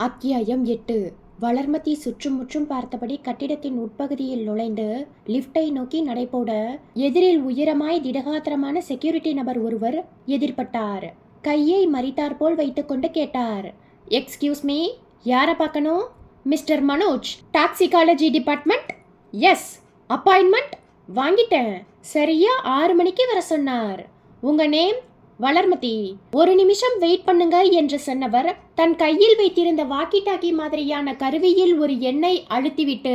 அத்தியாயம் 8. வளர்மதி சுற்றுமுற்றும் பார்த்தபடி கட்டிடத்தின் உட்பகுதியில் நுழைந்து லிப்டை நோக்கி நடைபோட எதிரில் உயரமாய் திடகாத்திரமான செக்யூரிட்டி நபர் ஒருவர் எதிர்பட்டார். கையை மறித்தாற்போல் வைத்துக்கொண்டு கேட்டார், எக்ஸ்கியூஸ் மீ, யாரை பார்க்கணும்? Mister Manoj, toxicology department. Yes, appointment வாங்கிட்டேன். சரியா 6 மணிக்கு வர சொன்னார். உங்க நேம்? வளர்மதி. ஒரு நிமிஷம் வெயிட் பண்ணுங்க என்று சொன்னவர் தன் கையில் வைத்திருந்த வாக்கி டாக்கி மாதிரியான கருவியில் ஒரு எண்ணை அழுத்திவிட்டு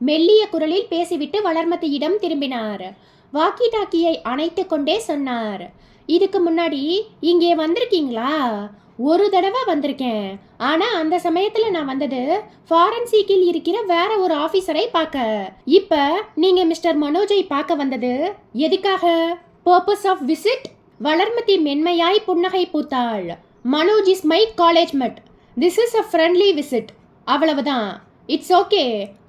மெல்லிய குரலில் பேசிவிட்டு வளர்மதியிடம் திரும்பினார். வாக்கி டாக்கியை அணைத்து கொண்டே சொன்னார், இதுக்கு முன்னாடி இங்கே வந்திருக்கீங்களா? ஒரு தடவை வந்திருக்கேன். ஆனா அந்த சமயத்துல நான் வந்தது ஃபாரன்சிக்கில் இருக்கிற வேற ஒரு ஆபீசரை பார்க்க. இப்ப நீங்க மிஸ்டர் மனோஜை பார்க்க வந்தது எதுக்காக? Purpose of visit? வளர்மதி மென்மையாய் புன்னகை பூத்தாள். Manoj is my college mate. This is a friendly visit. அவ்வளவுதான். It's okay.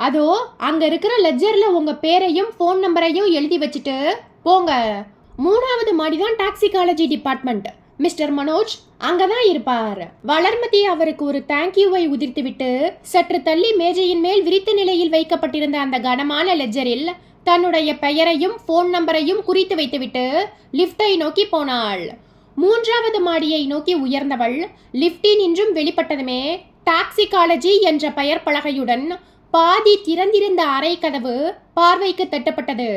அதோ அங்க இருக்கிற லெட்ஜர்ல உங்க பேரையும் ஃபோன் நம்பரையும் எழுதி வச்சுட்டு போங்க. 3வது மாடிதான் டாக்ஸிகாலஜி டிபார்ட்மெண்ட். மிஸ்டர் மனோஜ் அங்கதான் இருப்பார். வளர்மதி அவருக்கு ஒரு தேங்க்யூவை உதிர்த்துவிட்டு சற்று தள்ளி மேஜையின் மேல் விரித்த நிலையில் வைக்கப்பட்டிருந்த அந்த கனமான லெட்ஜரில் தன்னுடைய பெயரையும் போன் நம்பரையும் குறித்து வைத்துவிட்டு லிப்டை நோக்கி போனாள். 3வது மாடியை நோக்கி உயர்ந்தவள் லிப்டின் இன்றும் வெளிப்பட்டதுமே டாக்ஸிகாலஜி என்ற பெயர் பலகையுடன் பாதி திறந்திருந்த அறை கதவு பார்வைக்கு தட்டப்பட்டது.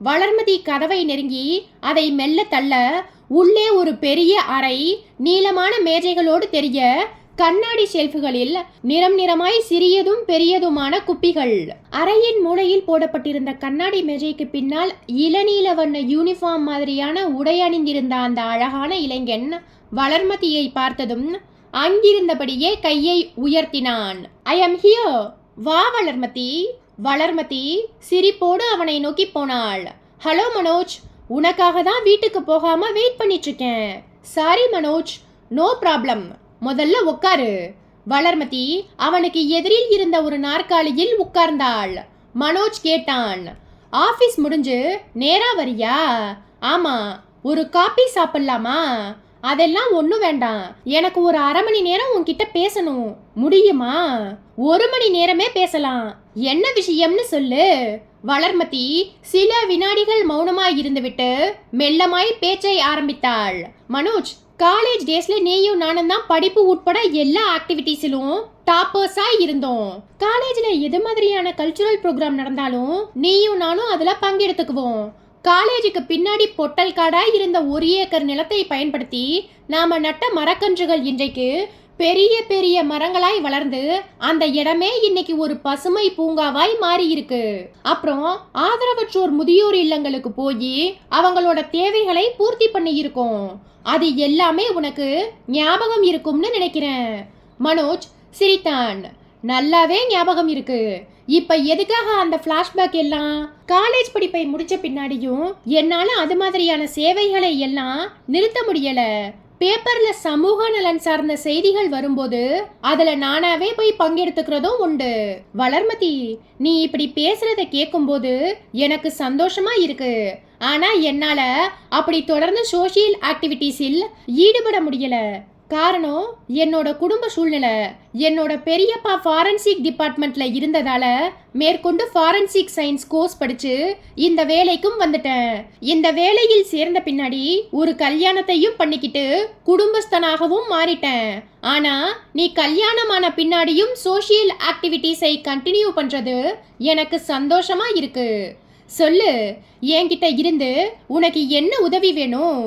வளர்மதி கதவை நெருங்கி அதை மெல்ல தள்ள உள்ளே ஒரு பெரிய அறை, நீளமான மேஜைகளோடு தெரிய கண்ணாடி ஷெல்ஃபுகளில் நிறமாய் சிறியதும் பெரியதுமான குப்பிகள். அறையின் மூலையில் போடப்பட்டிருந்த கண்ணாடி மேஜைக்கு பின்னால் இளநீல வண்ண யூனிஃபார்ம் மாதிரியான உடை அணிந்திருந்த அந்த அழகான இளைஞன் வளர்மதியை பார்த்ததும் அங்கிருந்தபடியே கையை உயர்த்தினான். ஐ அம் ஹியர். வா வளர்மதி. வளர்மதி சிரிப்போடு அவனை நோக்கி போனாள். ஹலோ மனோஜ், உனக்காக தான் வீட்டுக்கு போகாம வெயிட் பண்ணிட்டு இருக்கேன். சாரி மனோஜ். No problem. முதல்ல உட்காரு. வளர்மதி அவனுக்கு எதிரில் இருந்த ஒரு நாற்காலியில் உட்கார்ந்தாள். மனோஜ் கேட்டான், ஆபீஸ் முடிஞ்சு நேரா வரியா? ஆமா. ஒரு காபி சாப்பிடலாமா? அதெல்லாம் ஒன்றும் வேண்டாம். எனக்கு ஒரு 1/2 மணி நேரம் உன்கிட்ட பேசணும். முடியுமா? 1 மணி நேரமே பேசலாம். என்ன விஷயம்னு சொல்லு. வளர்மதி சில வினாடிகள் மௌனமாய் இருந்துவிட்டு மெல்லமாய் பேச்சை ஆரம்பித்தாள். மனோஜ், காலேஜ் டேஸ்ல நீயும் நானும் தான் படிப்பு உட்பட எல்லா ஆக்டிவிட்டீஸிலும் டாப்பர்ஸா இருந்தோம். காலேஜ்ல எது மாதிரியான கல்ச்சுரல் ப்ரோக்ராம் நடந்தாலும் நீயும் நானும் அதுல பங்கெடுத்துக்குவோம். காலேஜுக்கு பின்னாடி பொட்டல் காடாய் இருந்த 1 ஏக்கர் நிலத்தை பயன்படுத்தி நாம நட்ட மரக்கன்றுகள் இன்றைக்கு பெரிய பெரிய மரங்களாய் வளர்ந்து அந்த இடமே இன்னைக்கு ஒரு பசுமை பூங்காவாய் மாறி இருக்கு. அப்புறம் ஆதரவற்றோர் முதியோர் இல்லங்களுக்கு போய் அவங்களோட தேவைகளை பூர்த்தி பண்ணி இருக்கோம். அது எல்லாமே உனக்கு ஞாபகம் இருக்கும்னு நினைக்கிறேன். மனோஜ் சிரித்தான். நல்லாவே ஞாபகம் இருக்கு. இப்ப எதுக்காக அந்த பிளாஷ்பேக் எல்லாம்? காலேஜ் படிப்பை முடிச்ச பின்னாடியும் என்னால அது மாதிரியான சேவைகளை எல்லாம் நிறுத்த முடியல. பேப்பர்ல சமூக நலன் சார்ந்த செய்திகள் வரும்போது அதுல நானாவே போய் பங்கெடுத்துக்கிறதும் உண்டு. வளர்மதி, நீ இப்படி பேசுறத கேட்கும்போது எனக்கு சந்தோஷமா இருக்கு. ஆனா என்னால அப்படி தொடர்ந்து சோசியல் ஆக்டிவிட்டீஸில் ஈடுபட முடியல. காரணம் என்னோட குடும்ப சூழ்நிலை. என்னோட பெரியப்பா ஃபாரன்சிக் டிபார்ட்மெண்ட்ல இருந்ததால மேற்கொண்டு ஃபாரன்சிக் சயின்ஸ் கோர்ஸ் படிச்சு இந்த வேலைக்கும் வந்துட்டேன். இந்த வேலையில் சேர்ந்த பின்னாடி ஒரு கல்யாணத்தையும் பண்ணிக்கிட்டு குடும்பஸ்தனாகவும் மாறிட்டேன். ஆனா நீ கல்யாணமான பின்னாடியும் சோசியல் ஆக்டிவிட்டீஸை கண்டினியூ பண்றது எனக்கு சந்தோஷமா இருக்கு. சொல்லு, என்கிட்ட இருந்து உனக்கு என்ன உதவி வேணும்?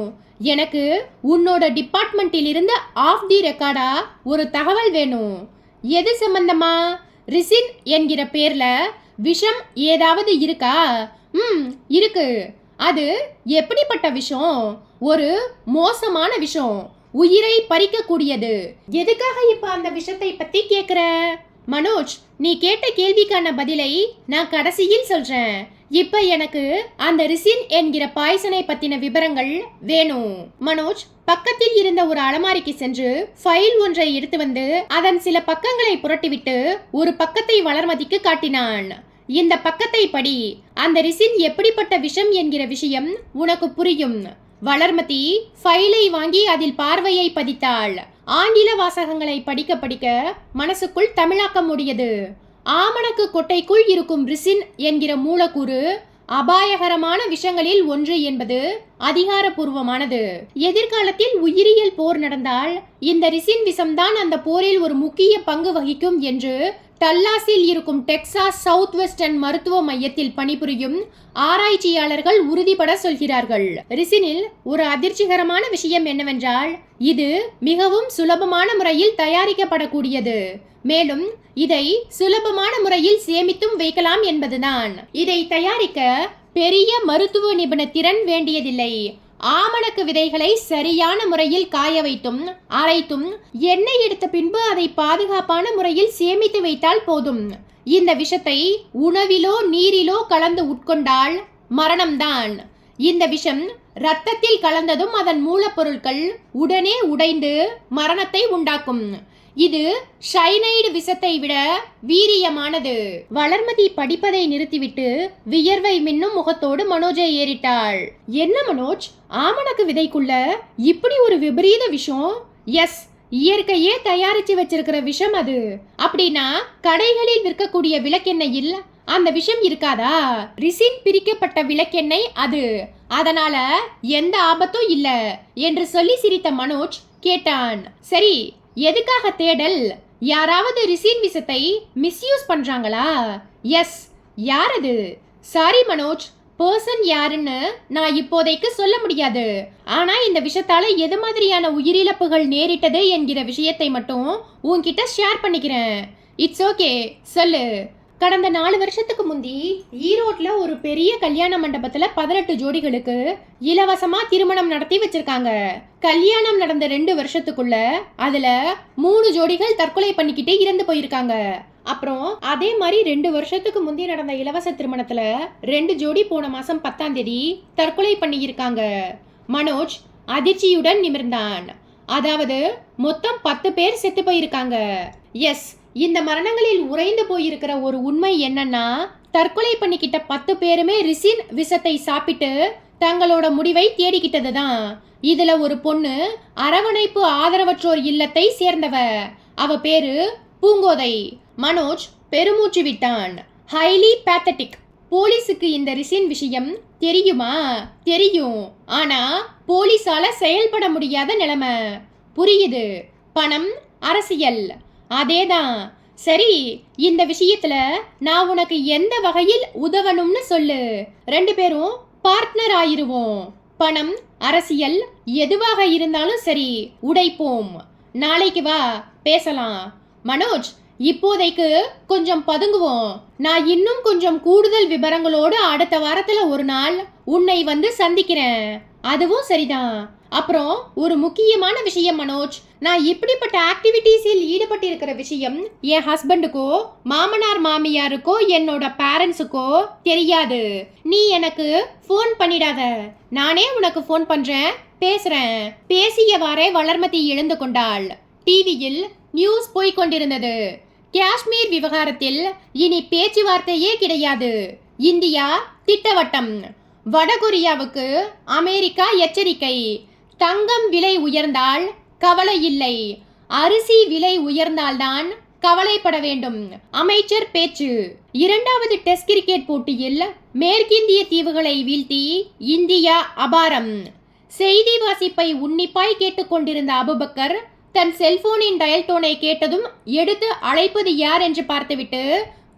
எனக்கு உன்னோட டிபார்ட்மெண்ட்டில் இருந்து ஆஃப் தி ரெக்கார்டா ஒரு தகவல் வேணும். எது சம்பந்தமா? ரிசின் என்கிற பேர்ல விஷம் ஏதாவது இருக்கா? இருக்கு. அது எப்படிப்பட்ட விஷம்? ஒரு மோசமான விஷம், உயிரை பறிக்கக்கூடியது. எதுக்காக இப்ப அந்த விஷத்தை பத்தி கேக்குற? மனோஜ், நீ கேட்ட கேள்விக்கான பதிலை நான் கடைசியில் சொல்றேன். இப்ப எனக்கு அந்த ரிசின் என்கிற பாய்சனை பத்தின விவரங்கள் வேணும். மனோஜ் பக்கத்தில் இருந்த ஒரு அலமாரிக்கு சென்று ஃபைல் ஒன்றை எடுத்து வந்து அதன் சில பக்கங்களை புரட்டிவிட்டு ஒரு பக்கத்தை வளர்மதிக்கு காட்டினான். இந்த பக்கத்தை படி. அந்த ரிசின் எப்படிப்பட்ட விஷம் என்கிற விஷயம் உனக்கு புரியும். வளர்மதி ஃபைலை வாங்கி அதில் பார்வையை பதித்தாள். ஆங்கில வாசகங்களை படிக்க படிக்க மனசுக்குள் தமிழாக்க முடியது. ஆமணக்கு கொட்டைக்குள் இருக்கும் ரிசின் என்கிற மூலக்கூறு அபாயகரமான விஷங்களில் ஒன்று என்பது அதிகாரப்பூர்வமானது. எதிர்காலத்தில் உயிரியல் போர் நடந்தால் இந்த ரிசின் விஷம்தான் அந்த போரில் ஒரு முக்கிய பங்கு வகிக்கும் என்று டல்லாஸில் இருக்கும் டெக்சாஸ் சவுத் வெஸ்டர்ன் மருத்துவ மையத்தில் பணிபுரியும் ஆராய்ச்சியாளர்கள் உறுதிபட சொல்கிறார்கள். ரிசினில் ஒரு அதிர்ச்சிகரமான விஷயம் என்னவென்றால் இது மிகவும் சுலபமான முறையில் தயாரிக்கப்படக்கூடியது. மேலும் இதை சுலபமான முறையில் சேமித்தும் வைக்கலாம் என்பதுதான். இதை தயாரிக்க பெரிய மருத்துவ நிபுண திறன் வேண்டியதில்லை. ஆமணக்கு விதைகளை சரியான முறையில் காய வைத்தும் அரைத்தும் எண்ணெய் எடுத்த பின்பு அதை பாதுகாப்பான முறையில் சேமித்து வைத்தால் போதும். இந்த விஷத்தை உணவிலோ நீரிலோ கலந்து உட்கொண்டால் மரணம்தான். இந்த விஷம் இரத்தத்தில் கலந்ததும் அதன் மூலப்பொருட்கள் உடனே உடைந்து மரணத்தை உண்டாக்கும். இது சைனைடு விஷத்தை விட வீரியமானது. வளர்மதி படிப்பதை நிறுத்திவிட்டு வியர்வை மின்னும் முகத்தோடு மனோஜை ஏறிட்டாள். என்ன மனோஜ், ஆமணக்கு விதைக்குள்ள இப்படி ஒரு விபரீத விஷம்? எஸ், இயற்கையே தயாரிச்சு வச்சிருக்கிற விஷம் அது. அப்படின்னா கடைகளில் விற்கக்கூடிய விளக்கெண்ணெயில் அந்த விஷம் இருக்காதா? ரிசின் பிரிக்கப்பட்ட விளக்கெண்ணெய் அது. அதனால எந்த ஆபத்தும் இல்ல என்று சொல்லி சிரித்த மனோஜ் கேட்டான். சரி, எதுக்காக தேடல்? யாராவது ரிசின் விஷத்தை மிஸ்யூஸ் பண்றாங்களா? எஸ். யார் அது? சாரி மனோஜ், பர்சன் யாருன்னு நான் இப்போதைக்கு சொல்ல முடியாது. ஆனா இந்த விஷத்தால எது மாதிரியான உயிரிழப்புகள் நேரிட்டது என்கிற விஷயத்தை மட்டும் உன்கிட்ட ஷேர் பண்ணிக்கிறேன். இட்ஸ் ஓகே, சொல்லு. கடந்த 4 வருஷத்துக்கு முந்தி ஈரோட்ல ஒரு பெரிய கல்யாண மண்டபத்துல 18 ஜோடிகளுக்கு இலவசமா திருமணம் நடத்தி வச்சிருக்காங்க. கல்யாணம் நடந்த 2 வருஷத்துக்குள்ள அதுல 3 ஜோடிகள் தற்கொலை பண்ணிக்கிட்டு இறந்து போயிருக்காங்க. அப்புறம் அதே மாதிரி 2 வருஷத்துக்கு முந்தி நடந்த இலவச திருமணத்துல 2 ஜோடி போன மாசம் 10ஆம் தேதி தற்கொலை பண்ணியிருக்காங்க. மனோஜ் அதிர்ச்சியுடன் நிமிர்ந்தான். அதாவது மொத்தம் 10 பேர் செத்து போயிருக்காங்க. எஸ், இந்த மரணங்களில் உறைந்து போயிருக்கிற ஒரு உண்மை என்னன்னா, தற்கொலை பண்ணிக்கிட்ட 10 பேருமே ரிசின் விஷத்தை சாப்பிட்டு தங்களோட முடிவை தேடிக்கிட்டது தான். இதுல ஒரு பொண்ணு அரவணைப்பு ஆதரவற்றோர் இல்லத்தை சேர்ந்தவ. அவ பேரு பூங்கோதை. மனோஜ் பெருமூச்சு விட்டான். Highly pathetic. போலீஸுக்கு இந்த ரிசின் விஷயம் தெரியுமா? தெரியும். ஆனா போலீஸால செயல்பட முடியாத நிலைமை. புரியுது. பணம், அரசியல். அதேதான். சரி, இந்த விஷயத்துல நான் உனக்கு எந்த வகையில் உதவணும்னு சொல்லு. 2 பேரும் பார்ட்னர் ஆயிருவோம். பணம், அரசியல் எதுவாக இருந்தாலும் சரி, உடைப்போம். நாளைக்கு வா, பேசலாம். மனோஜ், இப்போதைக்கு கொஞ்சம் பதுங்குவோம். நான் இன்னும் கொஞ்சம் கூடுதல் விவரங்களோடு அடுத்த வாரத்துல ஒரு நாள் உன்னை வந்து சந்திக்கிறேன். அதுவும் சரிதான். அப்புறம் ஒரு முக்கியமான விஷயம் மனோஜ், நான் இப்படிப்பட்ட ஆக்டிவிட்டீஸில் ஈடுபட்டிருக்கிற விஷயம் என் ஹஸ்பண்டுக்கோ மாமனார் மாமியாருக்கோ என்னோட பேரண்ட்ஸுக்கோ தெரியாது. நீ எனக்கு ஃபோன் பண்ணிடாத. நானே உனக்கு ஃபோன் பண்றேன், பேசுறேன். பேசியவாறே வளர்மதி எழுந்து கொண்டாள். டிவியில் நியூஸ் போய்கொண்டிருந்தது. காஷ்மீர் விவகாரத்தில் இனி பேச்சுவார்த்தையே கிடையாது. இந்தியா திட்டவட்டம். வடகொரியாவுக்கு அமெரிக்கா எச்சரிக்கை. தங்கம் விலை உயர்ந்தால் கவலை இல்லை, அரிசி விலை உயர்ந்தால்தான் கவலைப்பட வேண்டும். அமைச்சர் பேச்சு. 2வது டெஸ்ட் கிரிக்கெட் போட்டியில் மேற்கிந்திய தீவுகளை வீழ்த்தி இந்தியா அபாரம். செய்தி வாசிப்பை உன்னிப்பாய் கேட்டுக்கொண்டிருந்த அபுபக்கர் தன் செல்போனின் டயல் டோனை கேட்டதும் எடுத்து அழைப்பது யார் என்று பார்த்துவிட்டு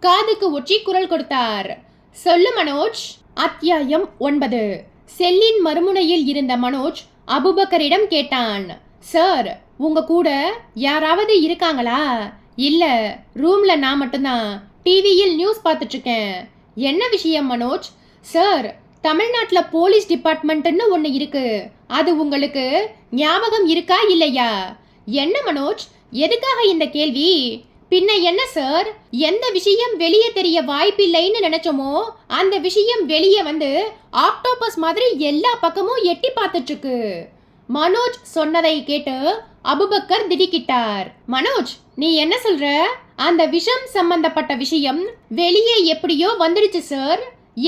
காதுக்கு ஒற்றி குரல் கொடுத்தார். சொல்லு மனோஜ். அத்தியாயம் 9. செல்லின் மறுமுனையில் இருந்த மனோஜ் அபுபக்கரிடம் கேட்டான். சார், உங்க கூட யாராவது இருக்காங்களா? இல்ல, ரூம்ல நான் மட்டும்தான். டிவியில் நியூஸ் பார்த்துட்டு இருக்கேன். என்ன விஷயம் மனோஜ்? சார், தமிழ்நாட்டில் போலீஸ் டிபார்ட்மெண்ட்னு ஒன்று இருக்கு. அது உங்களுக்கு ஞாபகம் இருக்கா இல்லையா? என்ன மனோஜ், எதுக்காக இந்த கேள்வி? பின்ன என்ன சார், எந்த விஷயம் வெளியே தெரிய வாய்ப்பில்லைன்னு நினைச்சோமோ அந்த விஷயம் வெளியே வந்து ஆக்டோபஸ் மாதிரி எல்லா பக்கமும் எட்டி பார்த்துட்டு இருக்கு. மனோஜ் சொன்னதை கேட்டு அபுபக்கர் திடுக்கிட்டார். மனோஜ், நீ என்ன சொல்ற? அந்த விஷம் சம்பந்தப்பட்ட விஷயம் வெளியே எப்படியோ வந்துடுச்சு சார்.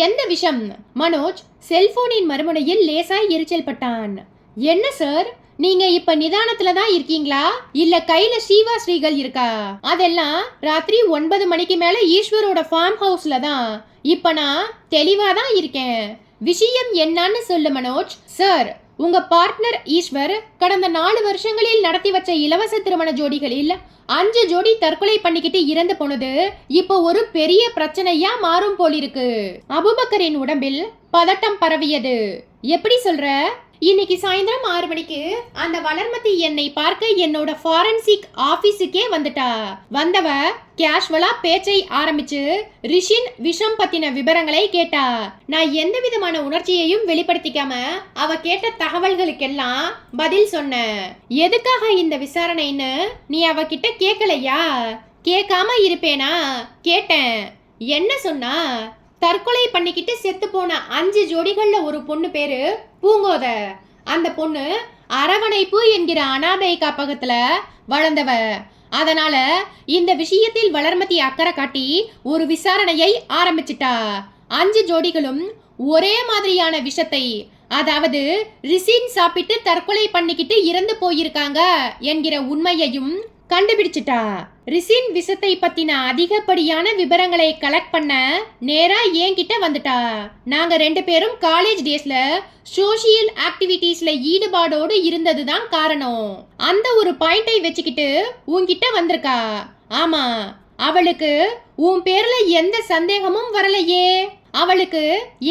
எந்த விஷம்? மனோஜ் செல்போனின் மறுமுனையில் லேசாய் எரிச்சல் பட்டான். என்ன சார், நீங்க இப்ப நிதானத்துல தான் இருக்கீங்களா இல்ல கையில ஸ்ரீவா ஸ்ரீகள் இருக்கா? அதெல்லாம் ராத்திரி 9 மணிக்கு மேல ஈஸ்வரோட ஃபார்ம் ஹவுஸ்ல தான். இப்ப நான் தெளிவா தான் இருக்கேன். விஷயம் என்னன்னு சொல்லு மனோஜ். சார், உங்க பார்ட்னர் ஈஸ்வர் கடந்த 4 வருஷங்களில் நடத்தி வச்ச இலவச திருமண ஜோடிகளில் 5 ஜோடி தற்கொலை பண்ணிக்கிட்டு இறந்து போனது இப்போ ஒரு பெரிய பிரச்சனையா மாறும் போலிருக்கு. அபுபக்கரின் உடம்பில் பதட்டம் பரவியது. எப்படி சொல்ற? இன்னைக்கு சாயந்தரம் 6 மணிக்கு அந்த வளர்மதி என்னை பார்க்க என்னோட ஃபாரன்சிக் ஆபீஸுக்கே வந்துட்டா. வந்தவ கேஷுவலா பேச்சை ஆரம்பிச்சு ரிஷின் விஷம் பத்தின விவரங்களை கேட்டா. நான் எந்த விதமான உணர்ச்சியையும் வெளிப்படுத்திக்காம அவ கேட்ட தகவல்களுக்கெல்லாம் பதில் சொன்னேன். எதுக்காக இந்த விசாரணைன்னு நீ அவகிட்ட கேட்கலையா? கேட்காம இருப்பேனா? கேட்டேன். என்ன சொன்னா? தற்கொலை பண்ணிக்கிட்டு செத்து போன 5 ஜோடிகள்ல ஒரு பொண்ணு பேரு பூங்கோத. அந்த பொண்ணு அரவணைப்பு என்கிற அனாதை காப்பகத்துல வளர்ந்தவ. அதனால இந்த விஷயத்தில் வளர்மதி அக்கறை காட்டி ஒரு விசாரணையை ஆரம்பிச்சிட்டா. 5 ஜோடிகளும் ஒரே மாதிரியான விஷத்தை, அதாவது ரிசின் சாப்பிட்டு தற்கொலை பண்ணிக்கிட்டு இறந்து போயிருக்காங்க என்கிற உண்மையையும் கண்டுபிடிச்சிட்டா. ரிசின் விஷத்தை பத்தின அதிகப்படியான விவரங்களை கலெக்ட் பண்ண நேரா என்கிட்ட வந்துட்டா. நாங்க 2 பேரும் காலேஜ் டேஸ்ல சோஷியல் ஆக்டிவிட்டீஸ்ல ஈடுபாடோடு இருந்ததுதான் காரணம். அந்த ஒரு பாயிண்டை வச்சுக்கிட்டு உன்கிட்ட வந்திருக்கா. ஆமா, அவளுக்கு உன் பேர்ல எந்த சந்தேகமும் வரலையே. அவளுக்கு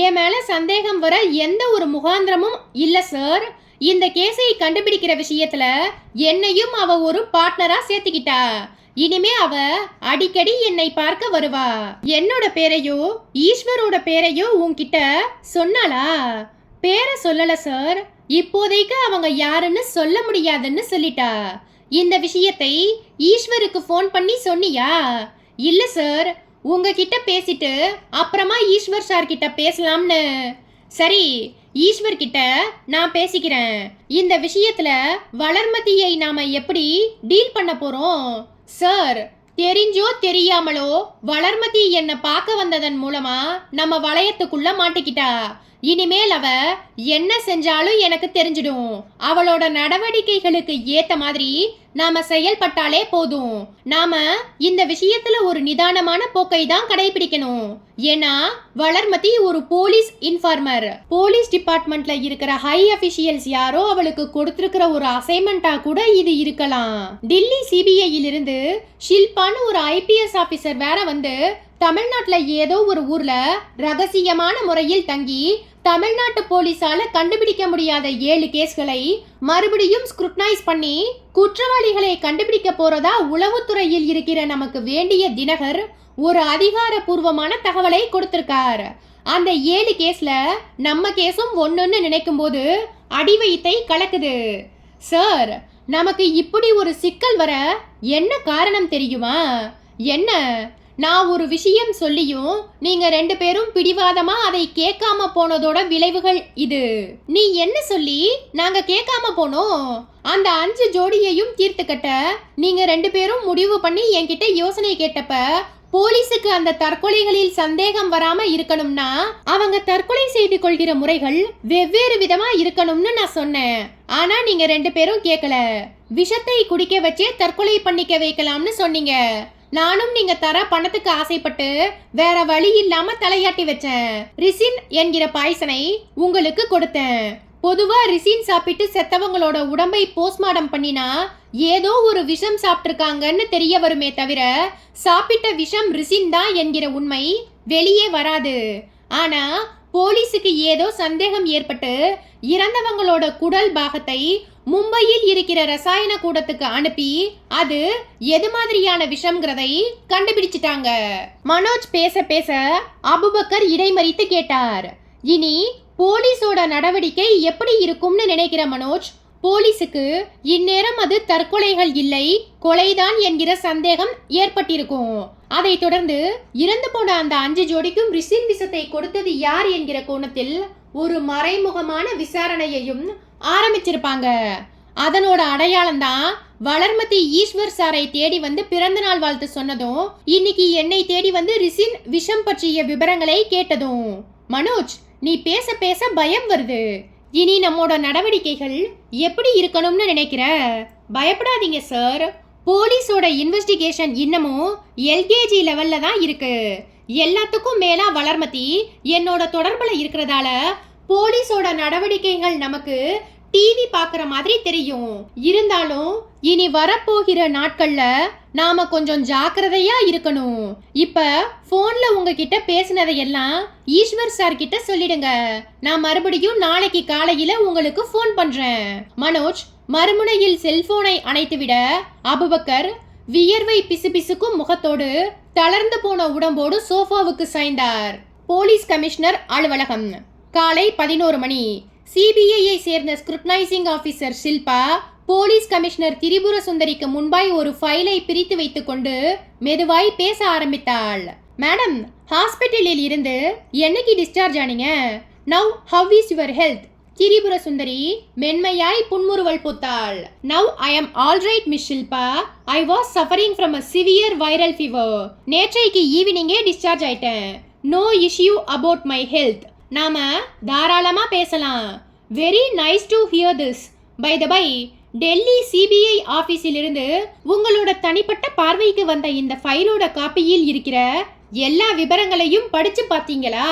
என் மேல சந்தேகம் வர எந்த ஒரு முகாந்திரமும் இல்ல சார். இந்த கேஸை கண்டுபிடிக்கிற விஷயத்துல என்னையும் அவ ஒரு பார்ட்னரா சேர்த்துக்கிட்டா. இனிமே அவ அடிக்கடி என்னை பார்க்க வருவா. என்னோட பேரையோ ஈஸ்வரோட பேரையோ உன்கிட்ட சொன்னாளா? பேரை சொல்லல சார். இப்போதைக்கு அவங்க யாருன்னு சொல்ல முடியாதுன்னு சொல்லிட்டா. இந்த விஷயத்தை ஈஸ்வருக்கு ஃபோன் பண்ணி சொன்னியா? இல்ல சார், உங்ககிட்ட பேசிட்டு அப்புறமா ஈஸ்வர் சார் கிட்ட பேசலாம்னு. சரி, ஈஸ்வர் கிட்ட நான் பேசிக்கிறேன். இந்த விஷயத்துல வளர்மதியை நாம எப்படி டீல் பண்ண போறோம்? சார், தெரிஞ்சோ தெரியாமலோ வளர்மதி என்ன பார்க்க வந்ததன் மூலமா நம்ம வளையத்துக்குள்ள மாட்டிக்கிட்டா. இனிமேல் அவ என்ன செஞ்சாலும் எனக்கு தெரிஞ்சிடும். அவளோட நடவடிக்கைகளுக்கு ஏத்த மாதிரி நாம செயல்பட்டாலே போதும். நாம இந்த விஷயத்துல ஒரு நிதானமான போக்கை தான் கடைபிடிக்கணும். ஏன்னா வளர்மதி ஒரு போலீஸ் இன்ஃபார்மர். போலீஸ் டிபார்ட்மெண்ட்ல இருக்கிற ஹை அபிஷியல்ஸ் யாரோ அவளுக்கு கொடுத்திருக்கிற ஒரு அசைன்மெண்டா கூட இது இருக்கலாம். டில்லி சிபிஐயில் இருந்து ஷில்பான்னு ஒரு ஐபிஎஸ் ஆபீசர் வேற வந்து தமிழ்நாட்டுல ஏதோ ஒரு ஊர்ல ரகசியமான முறையில் தங்கி தமிழ்நாட்டு போலீஸால கண்டுபிடிக்க முடியாத 7 கேஸ்களை மறுபடியும் ஸ்க்ரூட்னைஸ் பண்ணி குற்றவாளிகளை கண்டுபிடிக்க போறதா உளவுத்துறையில் இருக்கிற நமக்கு வேண்டிய தினகர் ஒரு அதிகாரப்பூர்வமான தகவலை கொடுத்திருக்கார். அந்த 7 கேஸ்ல நம்ம கேஸும் ஒண்ணுன்னு நினைக்கும் போது அடிவயித்தை கலக்குது. சார், நமக்கு இப்படி ஒரு சிக்கல் வர என்ன காரணம் தெரியுமா? என்ன? நான் ஒரு விஷயம் சொல்லியும் நீங்க 2 பேரும் பிடிவாதமா அதை கேட்காம போனதோட விளைவுகள் இது. நீ என்ன சொல்லி நாங்க கேட்காம போனோம்? அந்த 5 ஜோடியையும் தீர்த்துக்கட்ட நீங்க 2 பேரும் முடிவு பண்ணி என்கிட்ட யோசனை கேட்டப்ப போலீஸுக்கு அந்த தற்கொலைகளில் சந்தேகம் வராம இருக்கணும்னா அவங்க தற்கொலை செய்து கொள்கிற முறைகள் வெவ்வேறு விதமா இருக்கணும்னு நான் சொன்னேன். ஆனா நீங்க 2 பேரும் கேட்கல. விஷத்தை குடிக்க வச்சே தற்கொலை பண்ணிக்க வைக்கலாம்னு சொன்னீங்க. நானும் நீங்க தர பணத்துக்கு ஆசைப்பட்டு வேற வழி இல்லாம தலையாட்டி வச்சேன். ரிசின் என்கிற பாய்சனை உங்களுக்கு கொடுத்தேன். பொதுவா ரிசின் சாப்பிட்டு செத்தவங்களோட உடம்பை போஸ்ட்மார்டம் பண்ணினா ஏதோ ஒரு விஷம் சாப்பிட்டிருக்காங்கன்னு தெரிய வருமே தவிர சாப்பிட்ட விஷம் ரிசின் தான் என்கிற உண்மை வெளியே வராது. ஆனா போலீஸுக்கு ஏதோ சந்தேகம் ஏற்பட்டு இறந்தவங்களோட குடல் பாகத்தை மும்பையில் இருக்கிற ரசாயன கூடத்துக்கு அனுப்பி அது எது மாதிரியான விஷம்ங்கிறதை கண்டுபிடிச்சிட்டாங்க. மனோஜ் பேச பேச அபுபக்கர் இடைமறித்து கேட்டார். இனி போலீஸோட நடவடிக்கை எப்படி இருக்கும்னு நினைக்கிற மனோஜ்? போலீஸுக்கு இந்நேரம் அது தற்கொலைகள் இல்லை, கொலைதான் என்கிற சந்தேகம் ஏற்பட்டிருக்கும். அதை தொடர்ந்து இறந்து போன அந்த 5 ஜோடிக்கும் ரிசின் விஷத்தை கொடுத்தது யார் என்கிற கோணத்தில் ஒரு மறைமுகமான விசாரணையையும் ஆரம்பிச்சிருப்பாங்க. அதனோட அடையாளம் தான் வளர்மதி ஈஸ்வர் சாரை தேடி வந்து பிறந்தநாள் வாழ்த்து சொன்னதும் இன்னைக்கு என்னை தேடி வந்து ரிசின் விஷம் பற்றிய விவரங்களை கேட்டதும். மனோஜ், நீ பேச பேச பயம் வருது. இனி நம்மோட நடவடிக்கைகள் எப்படி இருக்கணும்னு நினைக்கிற? பயப்படாதீங்க சார். போலீஸோட இன்வெஸ்டிகேஷன் இன்னமும் எல்கேஜி லெவல்ல தான் இருக்கு. எல்லாத்துக்கும் மேலா வளர்மதி என்னோட தொடர்புல இருக்கிறதால போலீஸோட நடவடிக்கைகள் நமக்கு டிவி பார்க்குற மாதிரி தெரியும். இருந்தாலும் இனி வரப்போகிற நாட்கள்ல நாம கொஞ்சம் ஜாக்கிரதையா இருக்கணும். இப்ப போன்ல உங்ககிட்ட பேசினதையெல்லாம் ஈஸ்வர் சார் கிட்ட சொல்லிடுங்க. நான் மறுபடியும் நாளைக்கு காலையில உங்களுக்கு போன் பண்றேன். மனோஜ் மறுமுனையில் செல்போனை அணைத்துவிட அபுபக்கர் வியர்வை பிசுபிசுக்கும் முகத்தோடு தளர்ந்து போன உடம்போடு சோஃபாவுக்கு சாய்ந்தார். போலீஸ் கமிஷனர் அலுவலகம். காலை 11 மணி. சிபிஐயை சேர்ந்த scrutinising officer Shilpa police commissioner Tripura சுந்தரிக்கு முன்பாய் ஒரு ஃபைலை பிரித்து வைத்துக்கொண்டு மெதுவாய் பேச ஆரம்பித்தாள். மேடம், ஹாஸ்பிட்டலில் இருந்து என்னைக்கு டிஸ்சார்ஜ் ஆனீங்க? Now how is your health? Tripura Sundari மென்மையாய் புன்முறுவல் பூத்தாள். Now I am alright miss Shilpa. I was suffering from a severe viral fever. நேற்றைக்கு ஈவினிங்கே டிஸ்சார்ஜ் ஆயிட்டேன். No issue about my health. நாம தாராளமா பேசலாம். Very nice to hear this. By the by, Delhi CBI ஆபீஸில் இருந்து உங்களோட தனிப்பட்ட பார்வைக்கு வந்த இந்த ஃபைலோட காப்பியில் இருக்கிற எல்லா விவரங்களையும் படிச்சு பார்த்தீங்களா?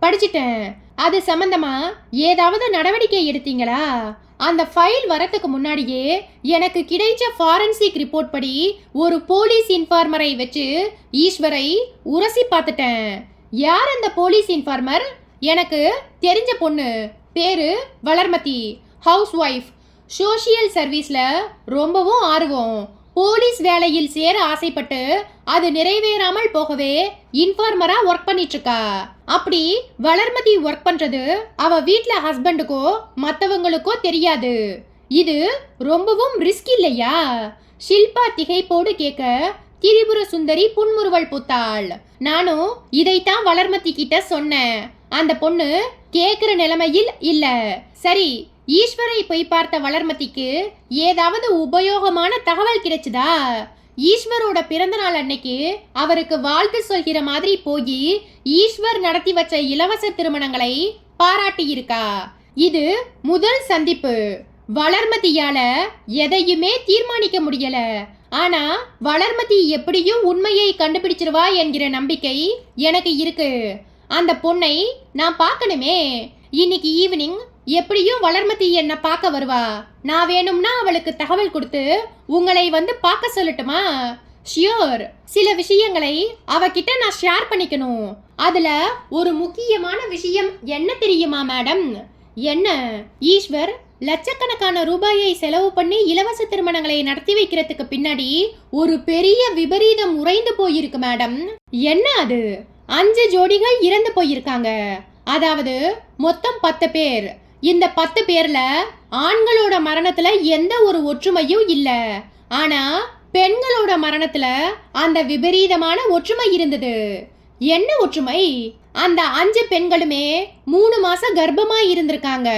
படிச்சிட்டேன். அது சம்பந்தமா ஏதாவது நடவடிக்கை எடுத்தீங்களா? அந்த ஃபைல் வரத்துக்கு முன்னாடியே எனக்கு கிடைச்ச ஃபாரன்சிக் ரிப்போர்ட் படி ஒரு போலீஸ் இன்ஃபார்மரை வச்சு ஈஸ்வரை உரசி பார்த்துட்டேன். யார் அந்த போலீஸ் இன்ஃபார்மர்? எனக்கு தெரிஞ்ச பொண்ணு. பேரு வளர்மதி. House wife. சோஷியல் சர்வீஸ்ல ரொம்பவும் ஆர்வம். போலீஸ் வேலையில் சேர ஆசைப்பட்டு அது நிறைவேறாமல் போகவே இன்ஃபார்மரா ஒர்க் பண்ணிட்டு இருக்கா. அப்படி வளர்மதி ஒர்க் பண்றது அவ வீட்ல ஹஸ்பண்டுக்கோ மத்தவங்களுக்கோ தெரியாது. இது ரொம்பவும் ரிஸ்க் இல்லையா? ஷில்பா திகைப்போடு கேட்க திரிபுர சுந்தரி புன்முறுவல் பூத்தாள். நானும் இதைத்தான் வளர்மதி கிட்ட சொன்னேன். அந்த பொண்ணு கேக்குற நிலைமையில் இல்ல. சரி, ஈஸ்வரை போய் பார்த்த வளர்மதிக்கு ஏதாவது உபயோகமான தகவல் கிடைச்சதா? ஈஸ்வரோட பிறந்த நாள் அன்னைக்கு அவருக்கு வாழ்த்து சொல்கிற மாதிரி போய் ஈஸ்வர் நடத்தி வச்ச இலவச திருமணங்களை பாராட்டி இருக்கா. இது முதல் சந்திப்பு. வளர்மதியால எதையுமே தீர்மானிக்க முடியல. ஆனா வளர்மதி எப்படியும் உண்மையை கண்டுபிடிச்சிருவா என்கிற நம்பிக்கை எனக்கு இருக்கு. அந்த பொண்ணை நான் பார்க்கணுமே. இன்னைக்கு ஈவினிங் எப்படியும் வளர்மதி என்ன பார்க்க வருவா. நான் வேணும்னா அவளுக்கு தகவல் கொடுத்து உங்களை வந்து பார்க்க சொல்லட்டுமா? ஷியோர். சில விஷயங்களை அவகிட்ட நான் ஷேர் பண்ணிக்கணும். அதுல ஒரு முக்கியமான விஷயம் என்ன தெரியுமா மேடம்? என்ன? ஈஸ்வர் லட்சக்கணக்கான ரூபாயை செலவு பண்ணி இலவச திருமணங்களை நடத்தி வைக்கிறதுக்கு பின்னாடி ஒரு பெரிய விபரீதம் உறைந்து போயிருக்கு மேடம். என்ன அது? 5 ஜோடிகள் இறந்து போயிருக்காங்க. அதாவது மொத்தம் 10 பேர். இந்த 10 பேர்ல ஆண்களோட மரணத்துல எந்த ஒரு ஒற்றுமையும் இல்ல. ஆனா பெண்களோட மரணத்துல அந்த விபரீதமான ஒற்றுமை இருந்தது. என்ன ஒற்றுமை? அந்த 5 பெண்களுமே 3 மாசம் கர்ப்பமா இருந்திருக்காங்க.